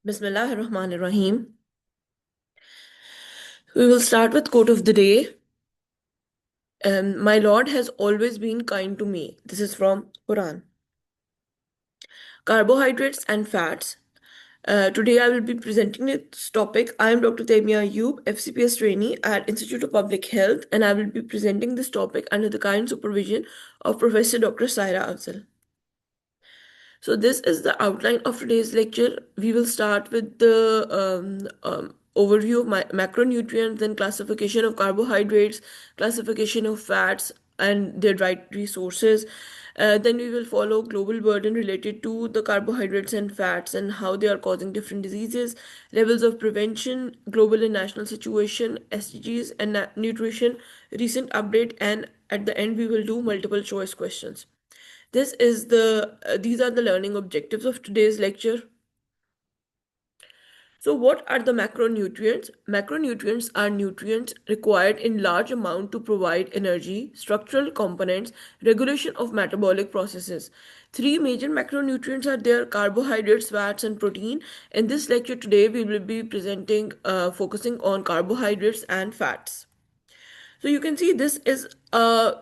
Bismillahirrahmanirrahim. We will start with quote of the day. My Lord has always been kind to me. This is from Quran. Carbohydrates and fats. Today I will be presenting this topic. I am Dr. Taimia Ayub, FCPS trainee at Institute of Public Health, and I will be presenting this topic under the kind supervision of Professor Dr. Saira Afzal. So this is the outline of today's lecture. We will start with the overview of macronutrients, then classification of carbohydrates, classification of fats and their dietary sources. Then we will follow global burden related to the carbohydrates and fats and how they are causing different diseases, levels of prevention, global and national situation, SDGs and nutrition, recent update, and at the end we will do multiple choice questions. These are the learning objectives of today's lecture. So what are the macronutrients? Macronutrients are nutrients required in large amount to provide energy, structural components, regulation of metabolic processes. Three major macronutrients are there: carbohydrates, fats, and protein. In this lecture today, we will be focusing on carbohydrates and fats. So you can see this is a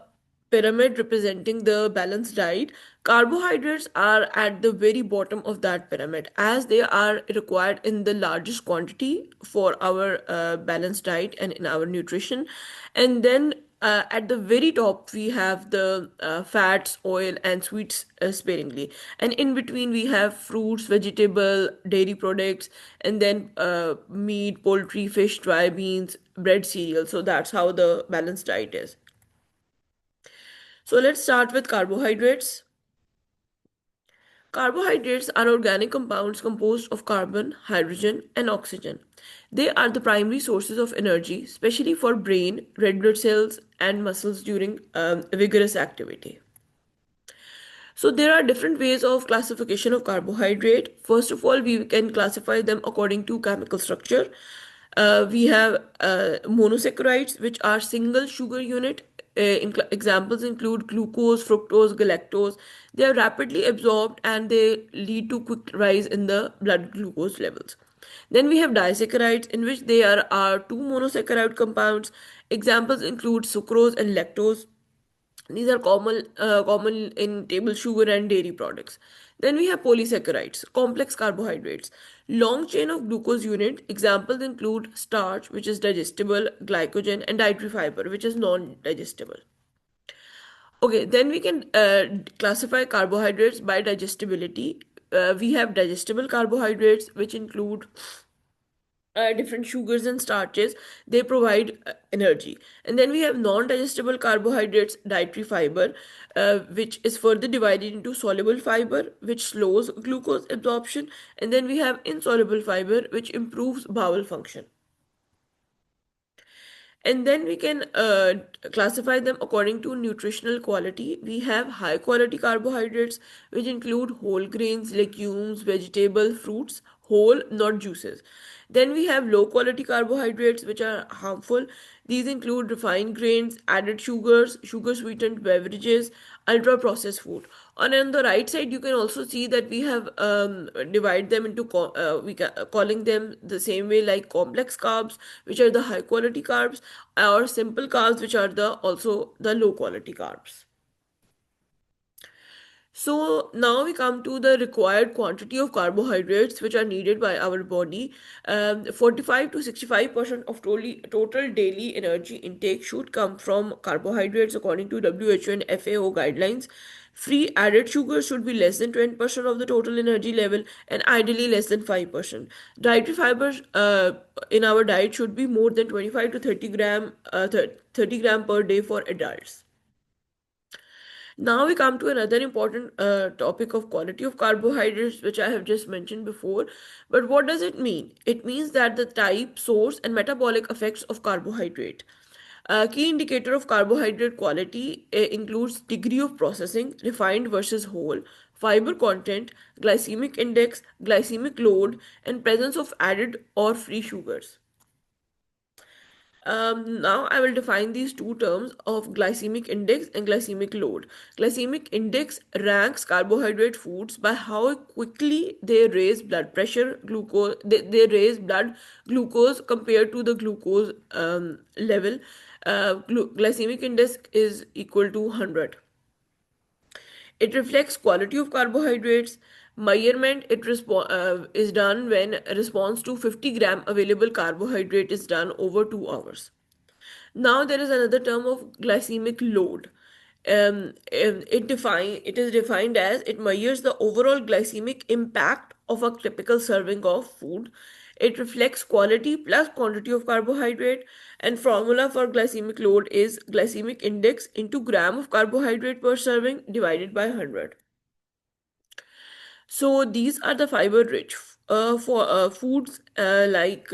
pyramid representing the balanced diet. Carbohydrates are at the very bottom of that pyramid as they are required in the largest quantity for our balanced diet and in our nutrition. And then at the very top, we have the fats, oil, and sweets sparingly. And in between, we have fruits, vegetable, dairy products, and then meat, poultry, fish, dry beans, bread, cereal. So that's how the balanced diet is. So let's start with carbohydrates. Carbohydrates are organic compounds composed of carbon, hydrogen, and oxygen. They are the primary sources of energy, especially for brain, red blood cells, and muscles during vigorous activity. So there are different ways of classification of carbohydrate. First of all, we can classify them according to chemical structure. We have monosaccharides, which are single sugar unit. Examples include glucose, fructose, galactose. They are rapidly absorbed and they lead to quick rise in the blood glucose levels. Then we have disaccharides, in which there are two monosaccharide compounds. Examples include sucrose and lactose. These are common in table sugar and dairy products. Then we have polysaccharides, complex carbohydrates, long chain of glucose unit. Examples include starch, which is digestible, glycogen, and dietary fiber, which is non-digestible. Okay, then we can classify carbohydrates by digestibility. We have digestible carbohydrates, which include different sugars and starches. They provide energy. And then we have non-digestible carbohydrates, dietary fiber, which is further divided into soluble fiber, which slows glucose absorption. And then we have insoluble fiber, which improves bowel function. And then we can classify them according to nutritional quality. We have high quality carbohydrates, which include whole grains, legumes, vegetable, fruits, whole, not juices. Then we have low quality carbohydrates, which are harmful. These include refined grains, added sugars, sugar sweetened beverages, ultra processed food. And on the right side, you can also see that we have divide them into calling them the same way, like complex carbs, which are the high quality carbs, or simple carbs, which are the also the low quality carbs. So now we come to the required quantity of carbohydrates which are needed by our body. 45 to 65% of total daily energy intake should come from carbohydrates according to WHO and FAO guidelines. Free added sugar should be less than 20% of the total energy level and ideally less than 5%. Dietary fibers in our diet should be more than 25 to 30 gram per day for adults. Now we come to another important topic of quality of carbohydrates, which I have just mentioned before. But what does it mean? It means that the type, source, and metabolic effects of carbohydrate. A key indicator of carbohydrate quality includes degree of processing, refined versus whole, fiber content, glycemic index, glycemic load, and presence of added or free sugars. Now I will define these two terms of glycemic index and glycemic load. Glycemic index ranks carbohydrate foods by how quickly they raise blood pressure, glucose, they raise blood glucose compared to the glucose level. Glycemic index is equal to 100. It reflects quality of carbohydrates. Measurement is done when a response to 50-gram available carbohydrate is done over 2 hours. Now there is another term of glycemic load. It is defined as it measures the overall glycemic impact of a typical serving of food. It reflects quality plus quantity of carbohydrate, and formula for glycemic load is glycemic index into gram of carbohydrate per serving divided by 100. So these are the fiber-rich for foods like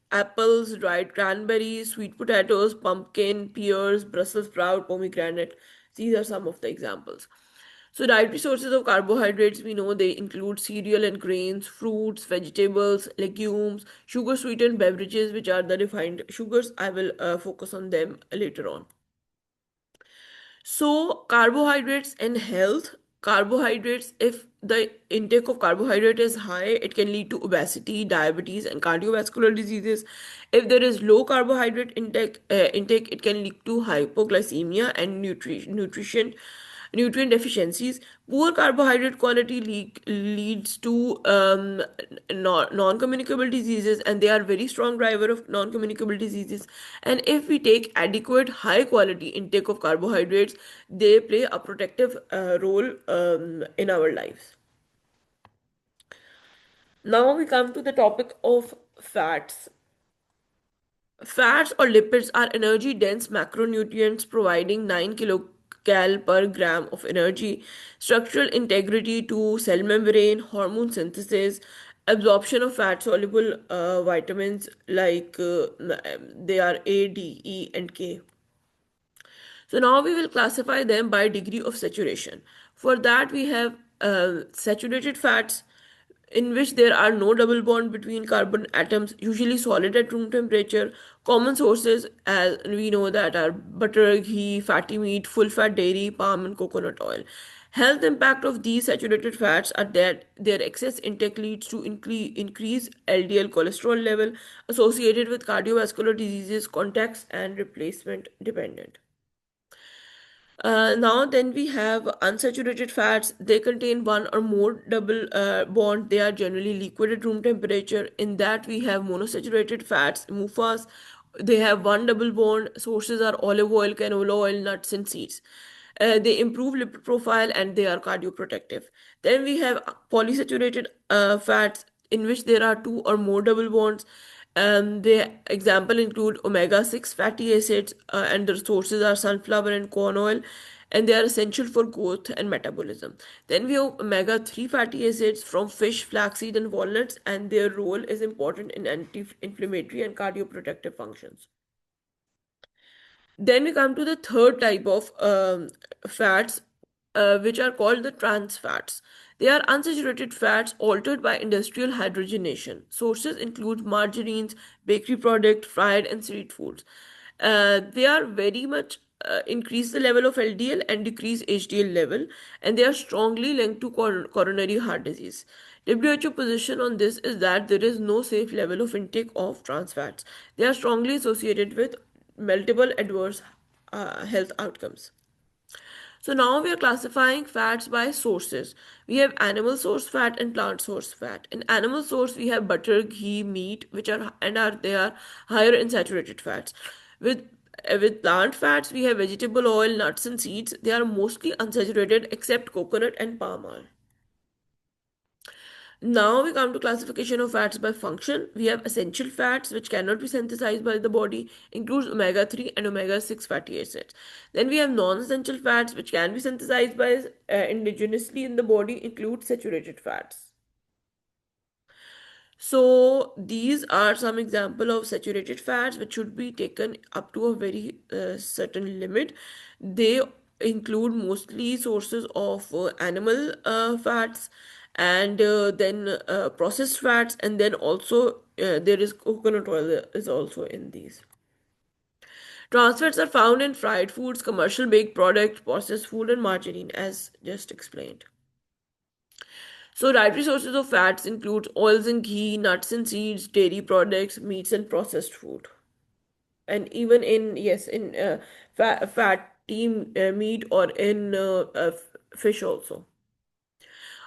apples, dried cranberries, sweet potatoes, pumpkin, pears, Brussels sprout, pomegranate. These are some of the examples. So dietary sources of carbohydrates, we know they include cereal and grains, fruits, vegetables, legumes, sugar-sweetened beverages, which are the refined sugars. I will focus on them later on. So, carbohydrates and health. Carbohydrates, if the intake of carbohydrate is high, it can lead to obesity, diabetes, and cardiovascular diseases. If there is low carbohydrate intake, it can lead to hypoglycemia and nutrient deficiencies. Poor carbohydrate quality leads to non-communicable diseases, and they are very strong driver of non-communicable diseases. And if we take adequate high quality intake of carbohydrates, they play a protective role in our lives. Now we come to the topic of fats. Fats or lipids are energy dense macronutrients providing 9 kilocal per gram of energy, structural integrity to cell membrane, hormone synthesis, absorption of fat soluble vitamins like they are A, D, E, and K. So now we will classify them by degree of saturation. For that, we have saturated fats in which there are no double bond between carbon atoms, usually solid at room temperature. Common sources, as we know, that are butter, ghee, fatty meat, full fat dairy, palm, and coconut oil. Health impact of these saturated fats are that their excess intake leads to increased LDL cholesterol level associated with cardiovascular diseases, contacts, and replacement dependent. Now then we have unsaturated fats. They contain one or more double bond. They are generally liquid at room temperature. In that we have monosaturated fats, MUFAs. They have one double bond. Sources are olive oil, canola oil, nuts, and seeds. They improve lipid profile and they are cardioprotective. Then we have polysaturated fats in which there are two or more double bonds. The example include omega-6 fatty acids, and the sources are sunflower and corn oil, and they are essential for growth and metabolism. Then we have omega-3 fatty acids from fish, flaxseed, and walnuts, and their role is important in anti-inflammatory and cardioprotective functions. Then we come to the third type of fats, which are called the trans fats. They are unsaturated fats altered by industrial hydrogenation. Sources include margarines, bakery products, fried and street foods. They are very much increase the level of LDL and decrease HDL level, and they are strongly linked to coronary heart disease. WHO position on this is that there is no safe level of intake of trans fats. They are strongly associated with multiple adverse health outcomes. So now we are classifying fats by sources. We have animal source fat and plant source fat. In animal source, we have butter, ghee, meat, which are higher in saturated fats. With with plant fats, we have vegetable oil, nuts, and seeds. They are mostly unsaturated except coconut and palm oil. Now we come to classification of fats by function. We have essential fats which cannot be synthesized by the body, includes omega-3 and omega-6 fatty acids. Then we have non-essential fats which can be synthesized by indigenously in the body, include saturated fats. So these are some example of saturated fats which should be taken up to a very certain limit. They include mostly sources of animal fats, and then processed fats, and then also there is coconut oil is also in these. Trans fats are found in fried foods, commercial baked products, processed food, and margarine, as just explained. So, dietary sources of fats include oils and ghee, nuts and seeds, dairy products, meats, and processed food. And even in, yes, in fatty meat or in fish also.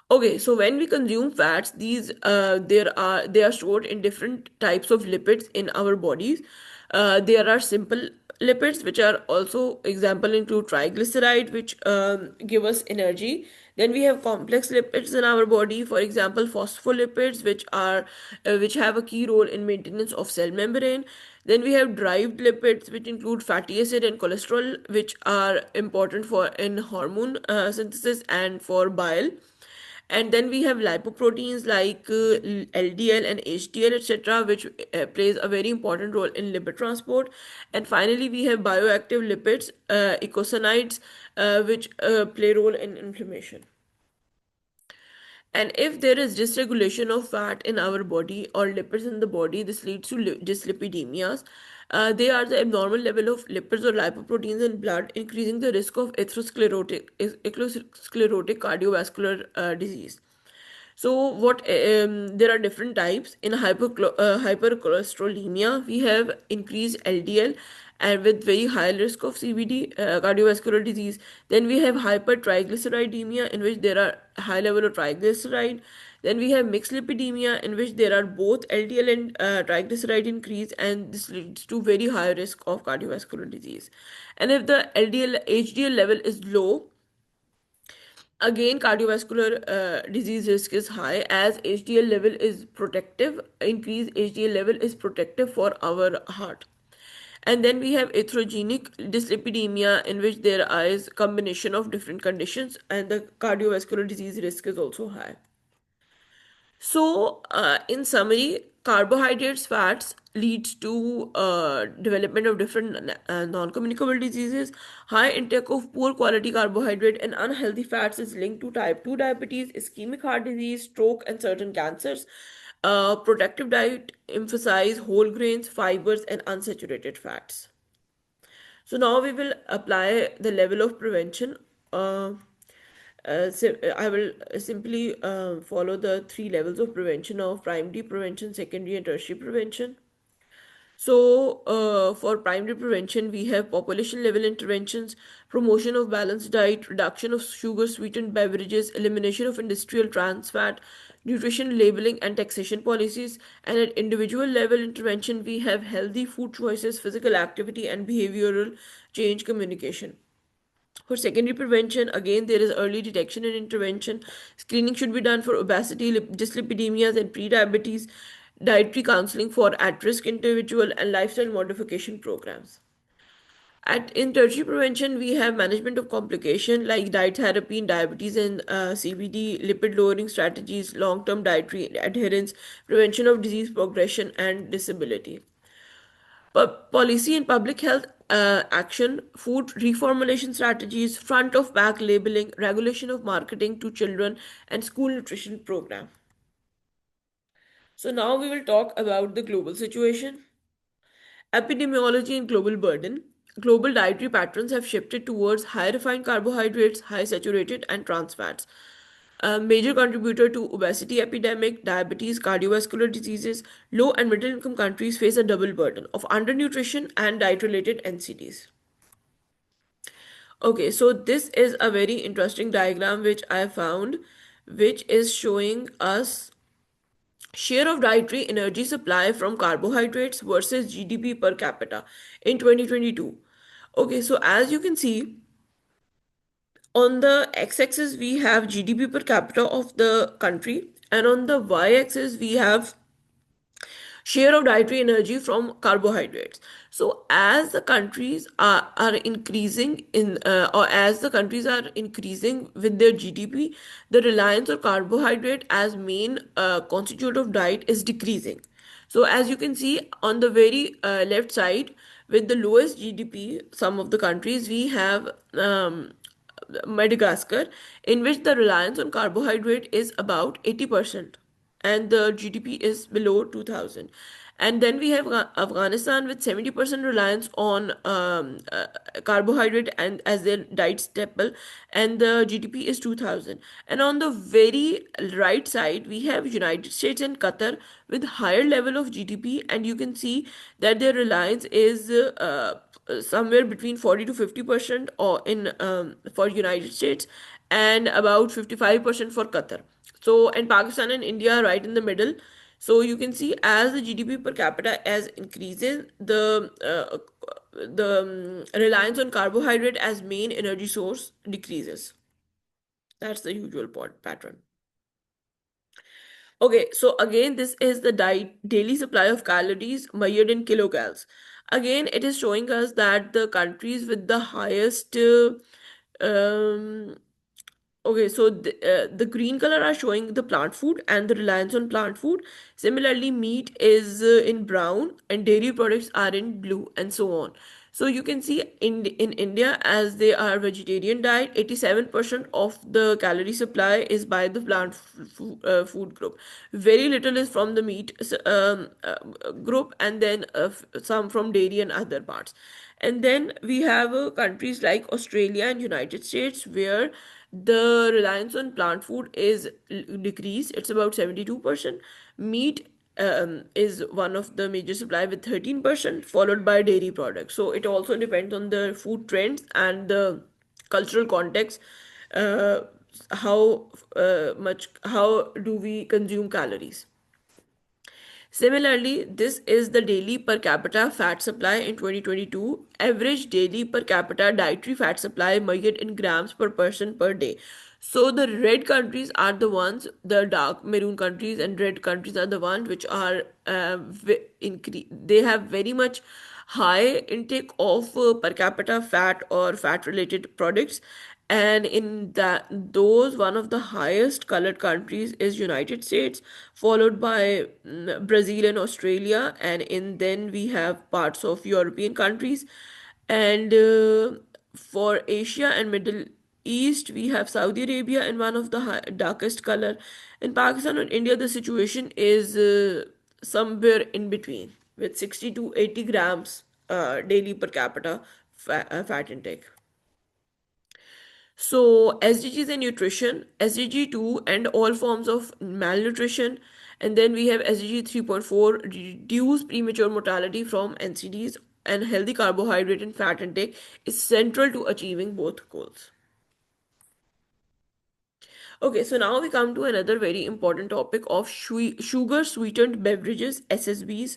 Okay, so when we consume fats, these they are stored in different types of lipids in our bodies. There are simple lipids, which are also example include triglyceride, which give us energy. Then we have complex lipids in our body, for example, phospholipids, which have a key role in maintenance of cell membrane. Then we have derived lipids, which include fatty acid and cholesterol, which are important for in hormone synthesis and for bile. And then we have lipoproteins like LDL and HDL, etc., which plays a very important role in lipid transport. And finally, we have bioactive lipids, eicosanoids, which play role in inflammation. And if there is dysregulation of fat in our body or lipids in the body, this leads to dyslipidemias. They are the abnormal level of lipids or lipoproteins in blood, increasing the risk of atherosclerotic cardiovascular disease. So what there are different types. In hypercholesterolemia, we have increased LDL and with very high risk of CVD, cardiovascular disease. Then we have hypertriglyceridemia, in which there are high level of triglyceride. Then we have mixed lipidemia, in which there are both LDL and triglyceride increase, and this leads to very high risk of cardiovascular disease. And if the LDL HDL level is low, again cardiovascular disease risk is high, as HDL level is protective. Increased HDL level is protective for our heart. And then we have atherogenic dyslipidemia, in which there is combination of different conditions, and the cardiovascular disease risk is also high. So, in summary, carbohydrates, fats leads to development of different non-communicable diseases. High intake of poor quality carbohydrate and unhealthy fats is linked to type 2 diabetes, ischemic heart disease, stroke, and certain cancers. Protective diet emphasize whole grains, fibers, and unsaturated fats. So now we will apply the level of prevention. I will simply follow the three levels of prevention of primary prevention, secondary, and tertiary prevention. So, for primary prevention, we have population level interventions, promotion of balanced diet, reduction of sugar sweetened beverages, elimination of industrial trans fat, nutrition labeling, and taxation policies. And at individual level intervention, we have healthy food choices, physical activity, and behavioral change communication. For secondary prevention, again, there is early detection and intervention. Screening should be done for obesity, dyslipidemias, and prediabetes, dietary counseling for at risk individual, and lifestyle modification programs. In tertiary prevention, we have management of complication like diet therapy in diabetes and CBD, lipid lowering strategies, long term dietary adherence, prevention of disease progression, and disability. Policy and public health action, food reformulation strategies, front of pack labeling, regulation of marketing to children, and school nutrition program. So now we will talk about the global situation. Epidemiology and global burden. Global dietary patterns have shifted towards high refined carbohydrates, high saturated, and trans fats. A major contributor to obesity epidemic, diabetes, cardiovascular diseases, low and middle income countries face a double burden of undernutrition and diet related NCDs. Okay, so this is a very interesting diagram which I found, which is showing us share of dietary energy supply from carbohydrates versus GDP per capita in 2022. Okay, so as you can see, on the x-axis we have GDP per capita of the country, and on the y-axis we have share of dietary energy from carbohydrates. So as the countries are increasing in or as the countries are increasing with their GDP, the reliance on carbohydrate as main constituent of diet is decreasing. So as you can see on the very left side, with the lowest GDP, some of the countries, we have Madagascar, in which the reliance on carbohydrate is about 80%, and the GDP is below 2000. And then we have Afghanistan with 70% reliance on carbohydrate and as their diet staple, and the GDP is 2000. And on the very right side, we have United States and Qatar with higher level of GDP, and you can see that their reliance is somewhere between 40 to 50% or in for United States, and about 55% for Qatar. So, and Pakistan and India are right in the middle. So you can see as the GDP per capita as increases, the reliance on carbohydrate as main energy source decreases. That's the usual pattern. Okay, so again, this is the daily supply of calories measured in kilocals. Again, it is showing us that the countries with the highest um, okay, so the green color are showing the plant food and the reliance on plant food. Similarly, meat is in brown and dairy products are in blue, and so on. So you can see in India, as they are vegetarian diet, 87% of the calorie supply is by the food group. Very little is from the meat group, and then some from dairy and other parts. And then we have countries like Australia and United States where the reliance on plant food is decreased. It's about 72%. Meat is one of the major supply with 13%, followed by dairy products. So it also depends on the food trends and the cultural context. Uh, how do we consume calories? Similarly, this is the daily per capita fat supply in 2022. Average daily per capita dietary fat supply measured in grams per person per day. So the red countries are the ones, the dark maroon countries and red countries are the ones which are they have very much high intake of per capita fat or fat related products. And in that those, one of the highest colored countries is United States, followed by Brazil and Australia, and in then we have parts of European countries. And for Asia and Middle East, we have Saudi Arabia in one of the darkest color. In Pakistan and India, the situation is somewhere in between, with 60 to 80 grams daily per capita fat intake. So SDGs and nutrition, SDG 2 and all forms of malnutrition, and then we have SDG 3.4, reduce premature mortality from NCDs, and healthy carbohydrate and fat intake is central to achieving both goals. Okay, so now we come to another very important topic of sugar sweetened beverages, SSBs.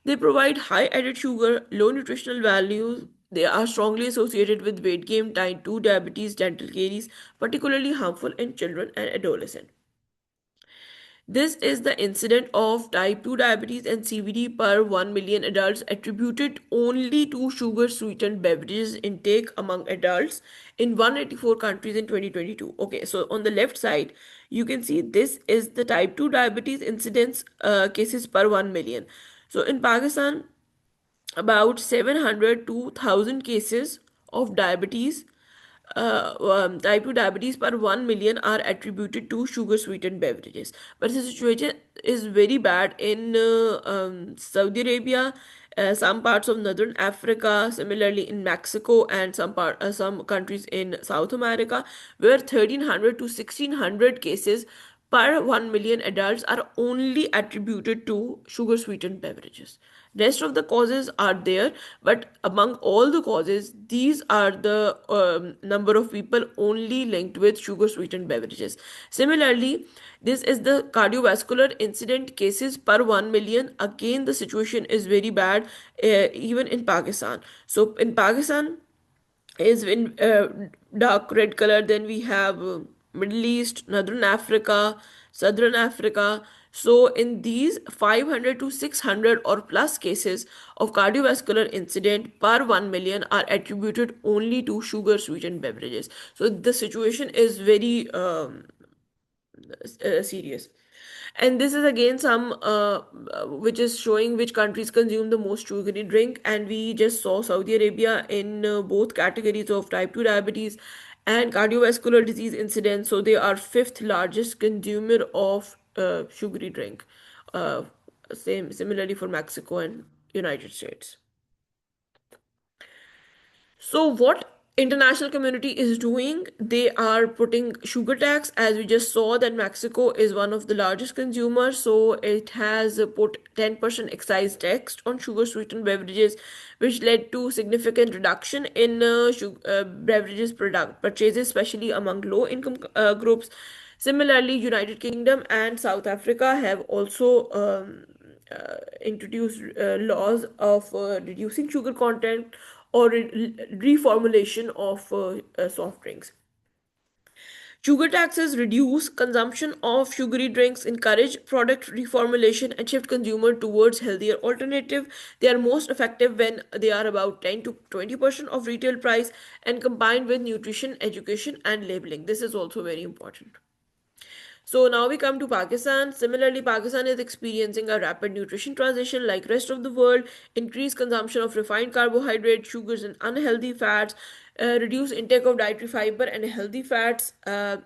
They provide high added sugar, low nutritional values. They are strongly associated with weight gain, type 2 diabetes, dental caries, particularly harmful in children and adolescents. This is the incidence of type 2 diabetes and CVD per 1 million adults attributed only to sugar sweetened beverages intake among adults in 184 countries in 2022. Okay, so on the left side, you can see this is the type 2 diabetes incidence cases per 1 million. So in Pakistan, about 700 to 1,000 cases of diabetes, type 2 diabetes per 1 million are attributed to sugar sweetened beverages. But the situation is very bad in Saudi Arabia, some parts of northern Africa, similarly in Mexico, and some countries in South America, where 1,300 to 1,600 cases per 1 million adults are only attributed to sugar sweetened beverages. Rest of the causes are there, but among all the causes, these are the number of people only linked with sugar sweetened beverages. Similarly, this is the cardiovascular incident cases per 1 million. Again, the situation is very bad, even in Pakistan. So in Pakistan, is in dark red color. Then we have Middle East, Northern Africa, Southern Africa. So in these 500 to 600 or plus cases of cardiovascular incident per 1 million are attributed only to sugar sweetened beverages. So the situation is very serious. And this is again some which is showing which countries consume the most sugary drink, and we just saw Saudi Arabia in both categories of type 2 diabetes and cardiovascular disease incidence. So they are fifth largest consumer of sugary drink. uh, similarly for Mexico and United States. So what international community is doing, they are putting sugar tax. As we just saw that Mexico is one of the largest consumers, so it has put 10% excise tax on sugar sweetened beverages, which led to significant reduction in beverages product purchases, especially among low income groups. Similarly, United Kingdom and South Africa have also introduced laws of reducing sugar content or reformulation of soft drinks. Sugar taxes reduce consumption of sugary drinks, encourage product reformulation, and shift consumer towards healthier alternative. They are most effective when they are about 10 to 20% of retail price and combined with nutrition, education, and labeling. This is also very important. So now we come to Pakistan. Similarly, Pakistan is experiencing a rapid nutrition transition like rest of the world. Increased consumption of refined carbohydrates, sugars, and unhealthy fats. Reduce intake of dietary fiber and healthy fats.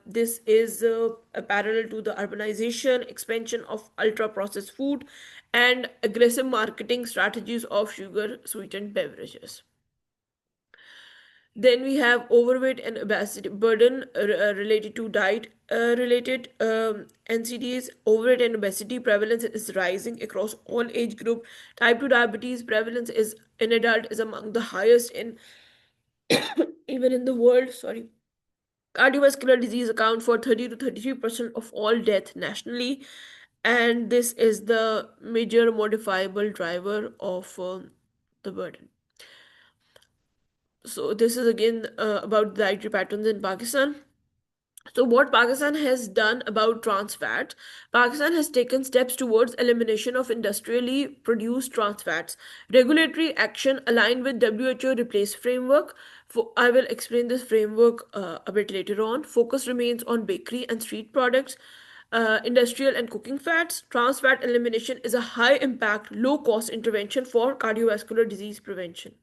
This is a parallel to the urbanization, expansion of ultra processed food, and aggressive marketing strategies of sugar sweetened beverages. Then we have overweight and obesity burden related to diet related NCDs. Overweight and obesity prevalence is rising across all age group. Type 2 diabetes prevalence is in adult is among the highest in even in the world. Sorry. Cardiovascular disease account for 30 to 33% of all death nationally, and this is the major modifiable driver of the burden. So this is again about dietary patterns in Pakistan. So what Pakistan has done about trans fat, Pakistan has taken steps towards elimination of industrially produced trans fats. Regulatory action aligned with WHO replace framework. I will explain this framework a bit later on. Focus remains on bakery and street products. Industrial and cooking fats. Trans fat elimination is a high impact, low cost intervention for cardiovascular disease prevention.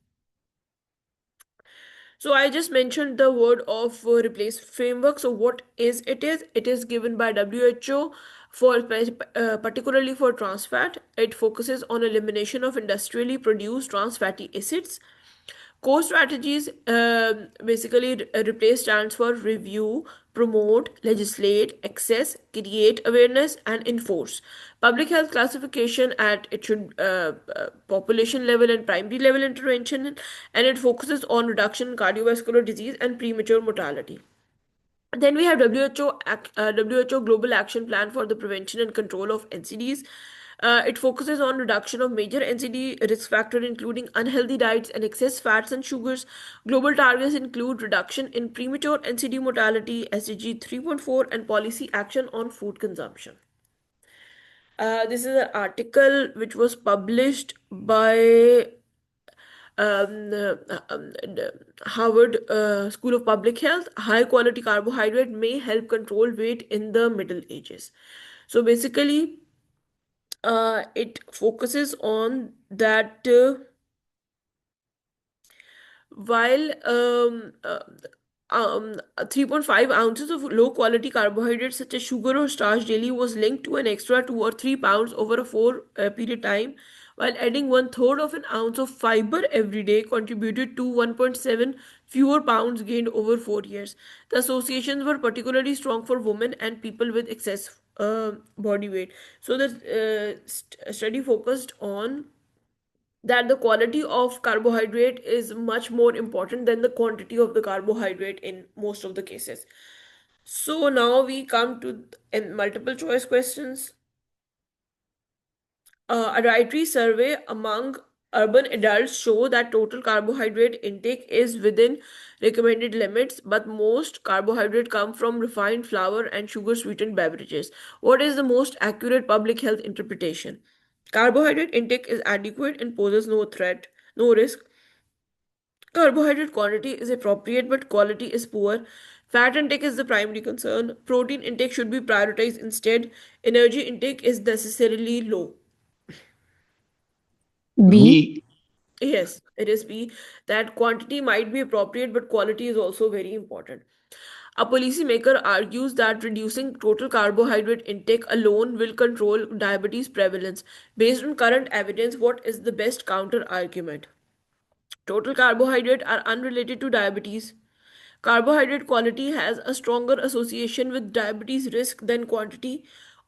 So I just mentioned the word of replace framework. So what is it is? It is given by WHO for particularly for trans fat. It focuses on elimination of industrially produced trans fatty acids. Core strategies basically replace stands for review, promote, legislate, access, create awareness, and enforce. Public health classification at it should population level and primary level intervention, and it focuses on reduction in cardiovascular disease and premature mortality. Then we have WHO Global Action Plan for the Prevention and Control of NCDs. It focuses on reduction of major NCD risk factors, including unhealthy diets and excess fats and sugars. Global targets include reduction in premature NCD mortality, SDG 3.4, and policy action on food consumption. This is an article which was published by Harvard School of Public Health. High quality carbohydrate may help control weight in the Middle Ages. So basically, it focuses on that. While 3.5 ounces of low quality carbohydrates such as sugar or starch daily was linked to an extra 2 or 3 pounds over a 4 period time, while adding one third of an ounce of fiber every day contributed to 1.7 fewer pounds gained over 4 years. The associations were particularly strong for women and people with excess body weight. So the study focused on that the quality of carbohydrate is much more important than the quantity of the carbohydrate in most of the cases. So now we come to in multiple choice questions. A dietary survey among urban adults show that total carbohydrate intake is within recommended limits, but most carbohydrate come from refined flour and sugar sweetened beverages. What is the most accurate public health interpretation? Carbohydrate intake is adequate and poses no threat, no risk. Carbohydrate quantity is appropriate but quality is poor. Fat intake is the primary concern. Protein intake should be prioritized instead. Energy intake is necessarily low. B. B. Yes, it is B. That quantity might be appropriate, but quality is also very important. A policymaker argues that reducing total carbohydrate intake alone will control diabetes prevalence. Based on current evidence, what is the best counter argument? Total carbohydrate are unrelated to diabetes. Carbohydrate quality has a stronger association with diabetes risk than quantity.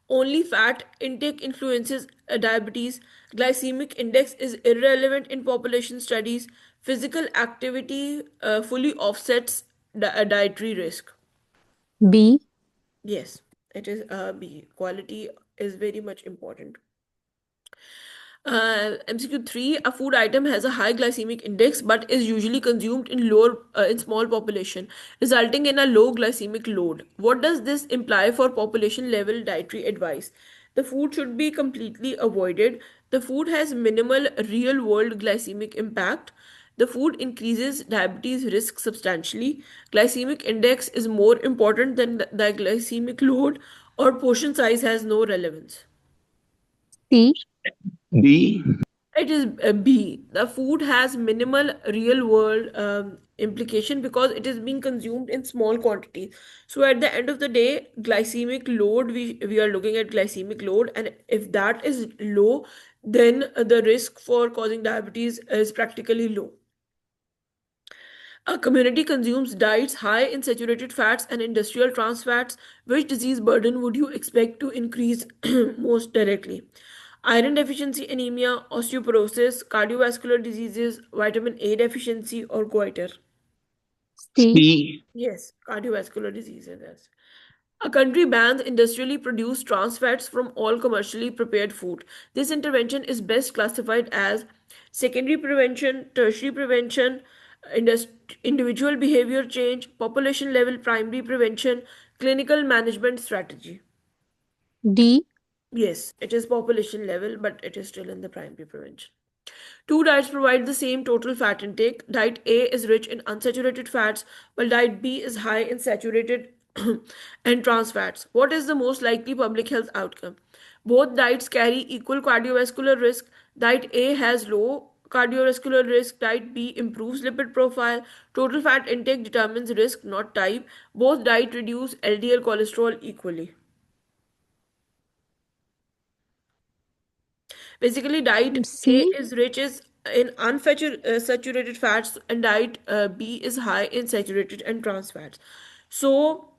Only fat intake influences diabetes. Glycemic index is irrelevant in population studies. Physical activity fully offsets dietary risk. B. Yes, it is B. Quality is very much important. MCQ 3, a food item has a high glycemic index but is usually consumed in small population, resulting in a low glycemic load. What does this imply for population level dietary advice? The food should be completely avoided. The food has minimal real world glycemic impact. The food increases diabetes risk substantially. Glycemic index is more important than the glycemic load, or portion size has no relevance. C. B. It is B. The food has minimal real world implication because it is being consumed in small quantities. So at the end of the day, glycemic load, we are looking at glycemic load, and if that is low, then the risk for causing diabetes is practically low. A community consumes diets high in saturated fats and industrial trans fats. Which disease burden would you expect to increase most directly? Iron deficiency anemia, osteoporosis, cardiovascular diseases, vitamin A deficiency, or goiter? C. C. Yes, cardiovascular diseases. Yes. A country bans industrially produced trans fats from all commercially prepared food. This intervention is best classified as secondary prevention, tertiary prevention, individual behavior change, population level primary prevention, clinical management strategy. D. Yes, it is population level, but it is still in the primary prevention. Two diets provide the same total fat intake. Diet A is rich in unsaturated fats, while diet B is high in saturated and trans fats. What is the most likely public health outcome? Both diets carry equal cardiovascular risk. Diet A has low cardiovascular risk. Diet B improves lipid profile. Total fat intake determines risk, not type. Both diet reduce LDL cholesterol equally. Basically, diet A C. is rich in unsaturated fats, and diet B is high in saturated and trans fats. So,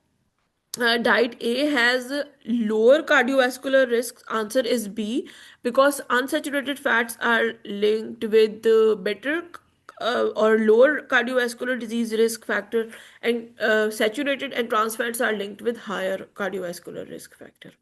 diet A has lower cardiovascular risks. Answer is B, because unsaturated fats are linked with better or lower cardiovascular disease risk factor, and saturated and trans fats are linked with higher cardiovascular risk factor.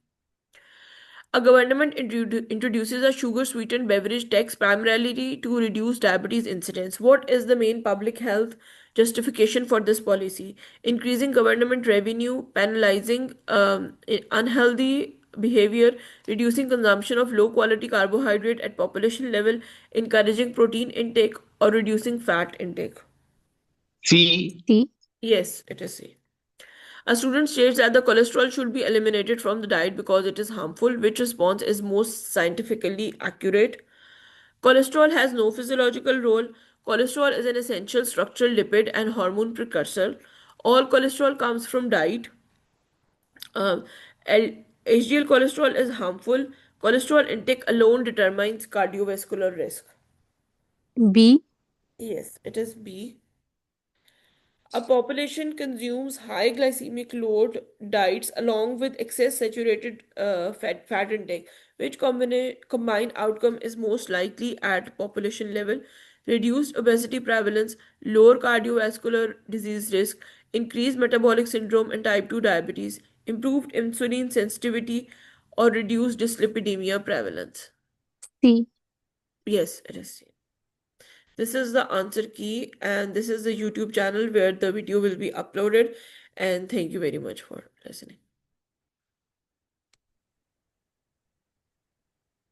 A government introduces a sugar sweetened beverage tax primarily to reduce diabetes incidence. What is the main public health justification for this policy? Increasing government revenue, penalizing unhealthy behavior, reducing consumption of low quality carbohydrate at population level, encouraging protein intake, or reducing fat intake. C. C. Yes, it is C. A student states that the cholesterol should be eliminated from the diet because it is harmful. Which response is most scientifically accurate? Cholesterol has no physiological role. Cholesterol is an essential structural lipid and hormone precursor. All cholesterol comes from diet. Um, HDL cholesterol is harmful. Cholesterol intake alone determines cardiovascular risk. B. Yes, it is B. A population consumes high glycemic load diets along with excess saturated fat intake. Which combined outcome is most likely at population level? Reduced obesity prevalence, lower cardiovascular disease risk, increased metabolic syndrome and type 2 diabetes, improved insulin sensitivity, or reduced dyslipidemia prevalence. C. Yes, it is. This is the answer key, and this is the YouTube channel where the video will be uploaded. And thank you very much for listening.